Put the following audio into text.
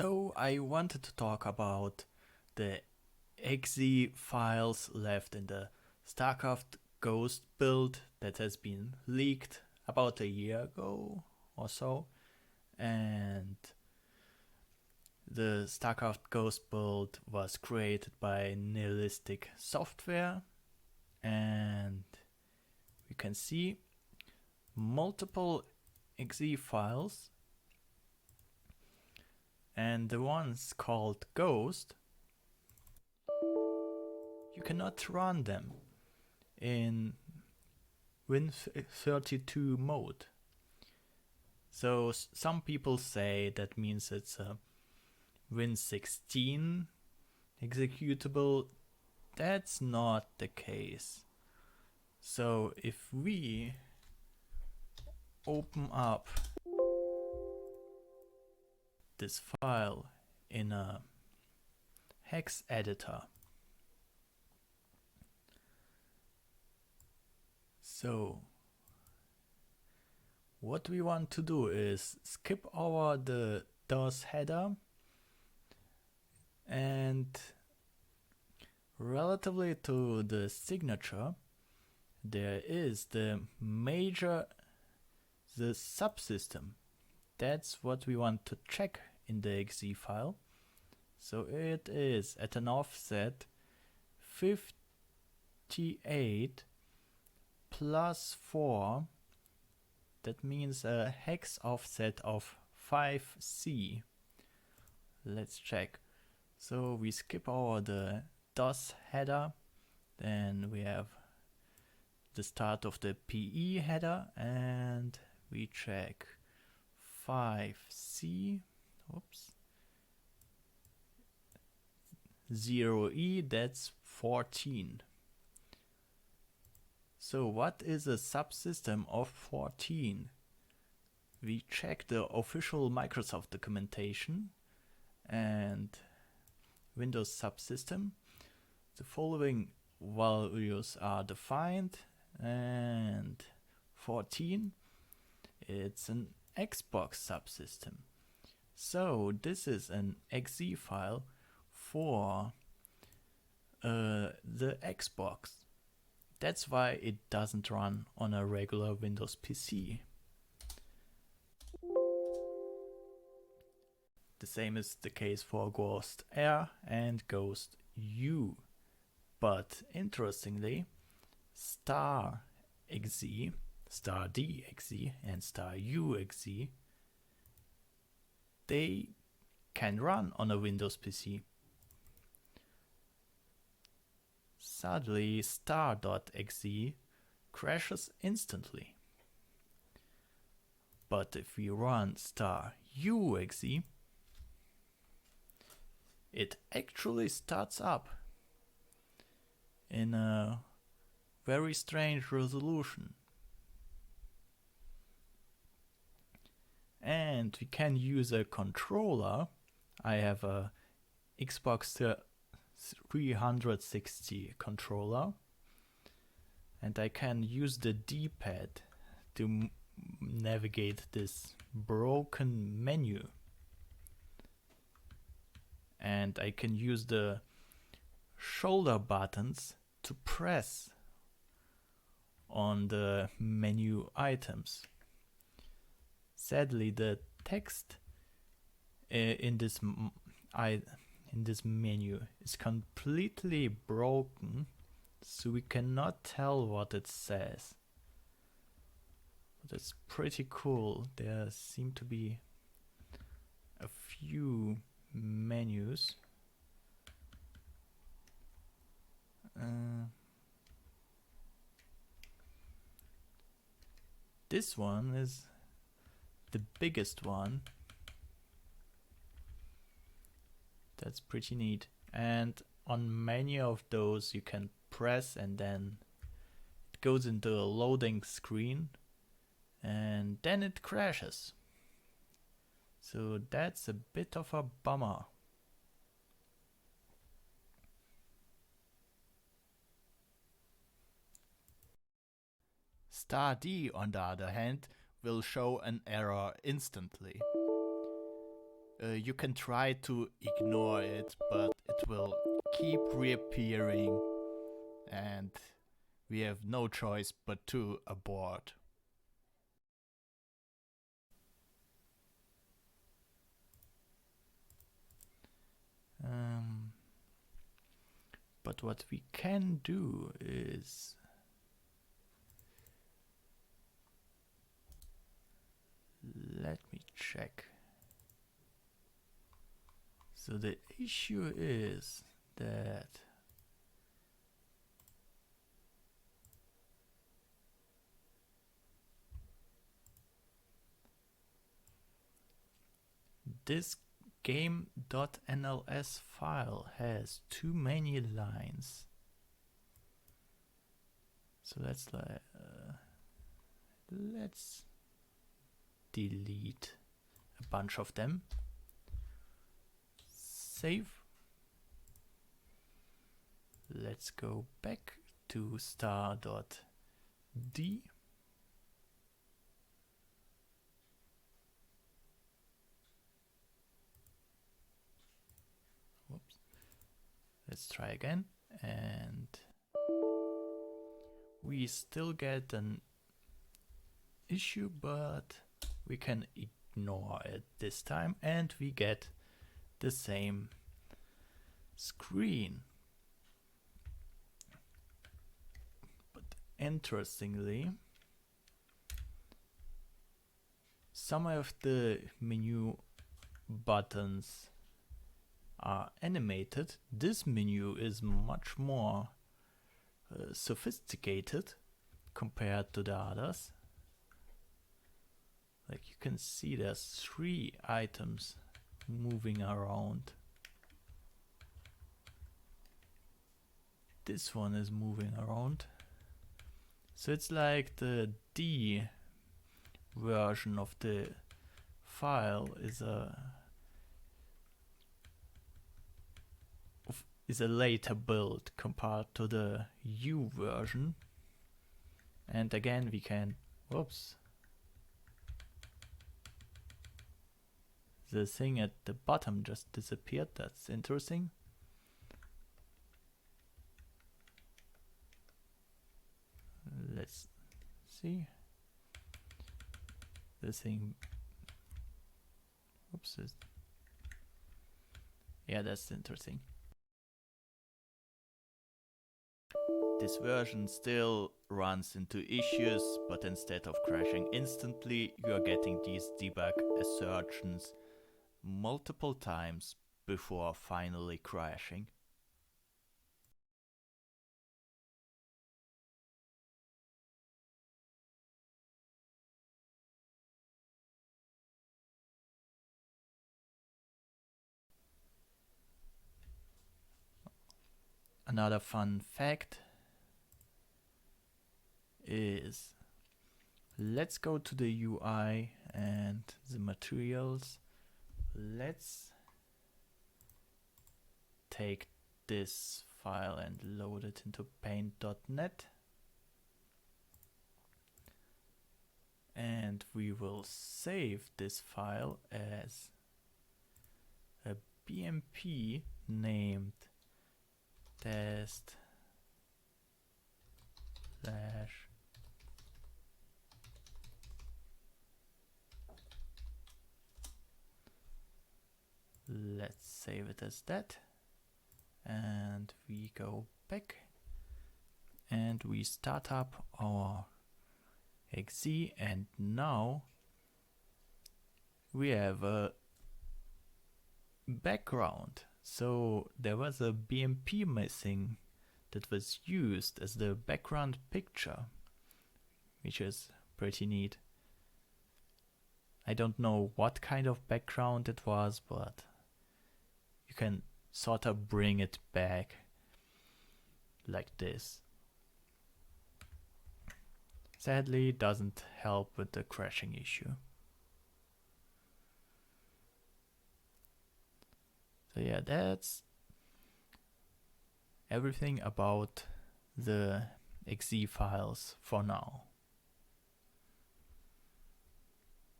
So I wanted to talk about the exe files left in the StarCraft Ghost build that has been leaked about a year ago or so. And the StarCraft Ghost build was created by Nihilistic software, and we can see multiple exe files, and the ones called Ghost, you cannot run them in Win32 mode. So some people say that means it's a Win16 executable. That's not the case. So if we open up this file in a hex editor, so what we want to do is skip over the DOS header, and relatively to the signature there is the subsystem. That's what we want to check in the exe file. So it is at an offset 58 plus 4. That means a hex offset of 5C. Let's check. So we skip over the DOS header, then we have the start of the PE header, and we check 5C, oops, 0E, that's 14. So what is a subsystem of 14? We check the official Microsoft documentation and Windows subsystem. The following values are defined, and 14, it's an Xbox subsystem. So this is an exe file for the Xbox. That's why it doesn't run on a regular Windows PC. The same is the case for Ghost.exe and Ghost.u. But interestingly, Star.exe, Star.exe and Star.exe, they can run on a Windows PC. Sadly, Star.exe crashes instantly. But if we run Star.exe, it actually starts up in a very strange resolution. And we can use a controller. I have a Xbox 360 controller, and I can use the D-pad to navigate this broken menu. And I can use the shoulder buttons to press on the menu items. Sadly, the text in this menu is completely broken, so we cannot tell what it says. But it's pretty cool. There seem to be a few menus. This one is the biggest one. That's pretty neat. And on many of those you can press, and then it goes into a loading screen, and then it crashes. So that's a bit of a bummer. Star.d, on the other hand, will show an error instantly. you can try to ignore it, but it will keep reappearing and we have no choice but to abort. But what we can do is let me check. So the issue is that this game.nls file has too many lines. So let's delete a bunch of them. Save. Let's go back to star.d. Whoops. Let's try again, and we still get an issue, but we can ignore it this time and we get the same screen. But interestingly, some of the menu buttons are animated. This menu is much more sophisticated compared to the others. Like you can see there's 3 items moving around. This one is moving around. So it's like the D version of the file is a later build compared to the U version. And again we can, whoops, the thing at the bottom just disappeared. That's interesting. Let's see. The thing, whoops, yeah, that's interesting. This version still runs into issues, but instead of crashing instantly, you are getting these debug assertions multiple times before finally crashing. Another fun fact is, let's go to the UI and the materials. Let's take this file and load it into paint.net. And we will save this file as a BMP named test slash let's save it as that, and we go back and we start up our exe, and now we have a background. So there was a BMP missing that was used as the background picture, which is pretty neat. I don't know what kind of background it was, but you can sort of bring it back like this. Sadly, it doesn't help with the crashing issue. So yeah, that's everything about the exe files for now.